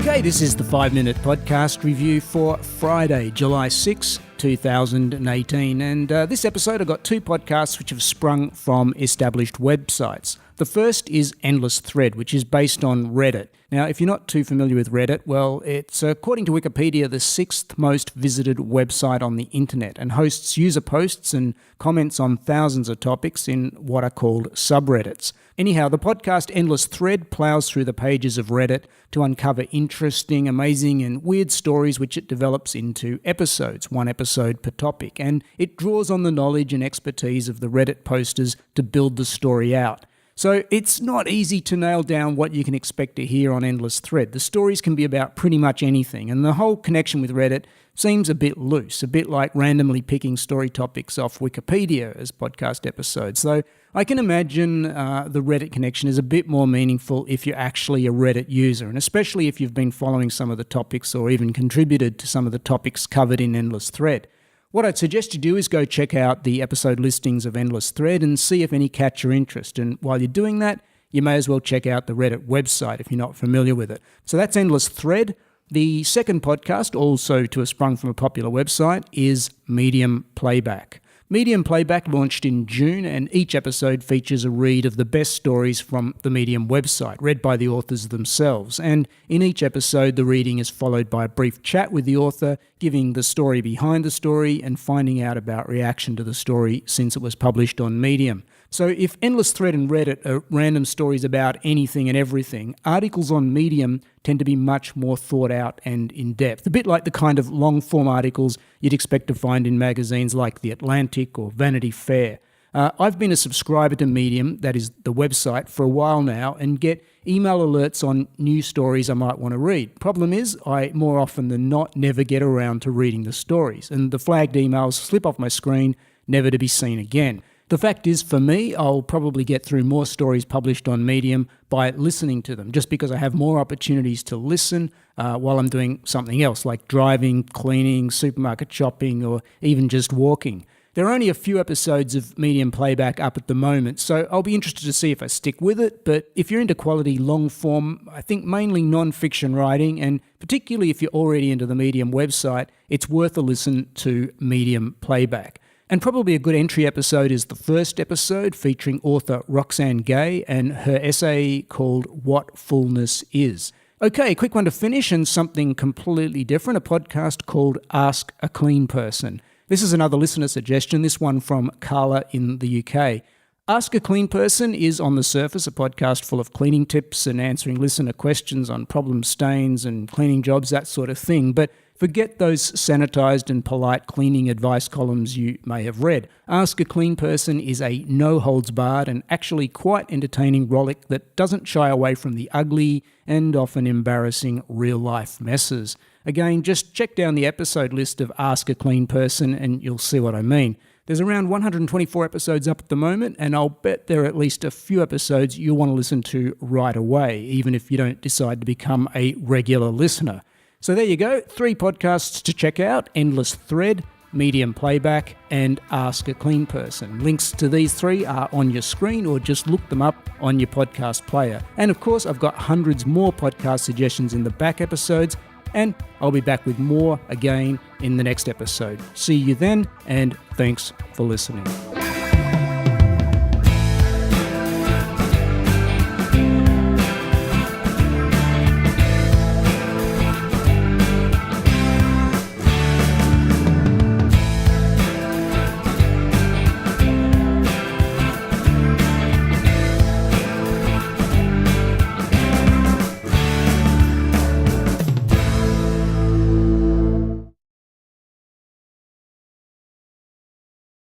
Okay, this is the 5-Minute Podcast review for Friday, July 6, 2018. And this episode, I've got two podcasts which have sprung from established websites. The first is Endless Thread, which is based on Reddit. Now, if you're not too familiar with Reddit, well, it's, according to Wikipedia, the 6th most visited website on the internet and hosts user posts and comments on thousands of topics in what are called subreddits. Anyhow, the podcast Endless Thread plows through the pages of Reddit to uncover interesting, amazing, and weird stories which it develops into episodes, one episode per topic, and it draws on the knowledge and expertise of the Reddit posters to build the story out. So it's not easy to nail down what you can expect to hear on Endless Thread. The stories can be about pretty much anything, and the whole connection with Reddit seems a bit loose, a bit like randomly picking story topics off Wikipedia as podcast episodes. So I can imagine the Reddit connection is a bit more meaningful if you're actually a Reddit user, and especially if you've been following some of the topics or even contributed to some of the topics covered in Endless Thread. What I'd suggest you do is go check out the episode listings of Endless Thread and see if any catch your interest. And while you're doing that, you may as well check out the Reddit website if you're not familiar with it. So that's Endless Thread. The second podcast, also to have sprung from a popular website, is Medium Playback. Medium Playback launched in June, and each episode features a read of the best stories from the Medium website, read by the authors themselves. And in each episode, the reading is followed by a brief chat with the author, giving the story behind the story and finding out about reaction to the story since it was published on Medium. So if Endless Thread and Reddit are random stories about anything and everything, articles on Medium tend to be much more thought out and in-depth, a bit like the kind of long-form articles you'd expect to find in magazines like The Atlantic or Vanity Fair. I've been a subscriber to Medium, that is the website, for a while now and get email alerts on new stories I might want to read. Problem is, I more often than not never get around to reading the stories, and the flagged emails slip off my screen, never to be seen again. The fact is, for me, I'll probably get through more stories published on Medium by listening to them, just because I have more opportunities to listen while I'm doing something else, like driving, cleaning, supermarket shopping, or even just walking. There are only a few episodes of Medium Playback up at the moment, so I'll be interested to see if I stick with it. But if you're into quality long-form, I think mainly non-fiction writing, and particularly if you're already into the Medium website, it's worth a listen to Medium Playback. And probably a good entry episode is the first episode featuring author Roxane Gay and her essay called What Fullness Is. Okay, quick one to finish and something completely different, a podcast called Ask a Clean Person. This is another listener suggestion, this one from Carla in the UK. Ask a Clean Person is on the surface a podcast full of cleaning tips and answering listener questions on problem stains and cleaning jobs, that sort of thing, but forget those sanitised and polite cleaning advice columns you may have read. Ask a Clean Person is a no-holds-barred and actually quite entertaining rollick that doesn't shy away from the ugly and often embarrassing real-life messes. Again, just check down the episode list of Ask a Clean Person and you'll see what I mean. There's around 124 episodes up at the moment, and I'll bet there are at least a few episodes you'll want to listen to right away, even if you don't decide to become a regular listener. So there you go, 3 podcasts to check out: Endless Thread, Medium Playback, and Ask a Clean Person. Links to these 3 are on your screen, or just look them up on your podcast player. And of course, I've got hundreds more podcast suggestions in the back episodes, and I'll be back with more again in the next episode. See you then, and thanks for listening.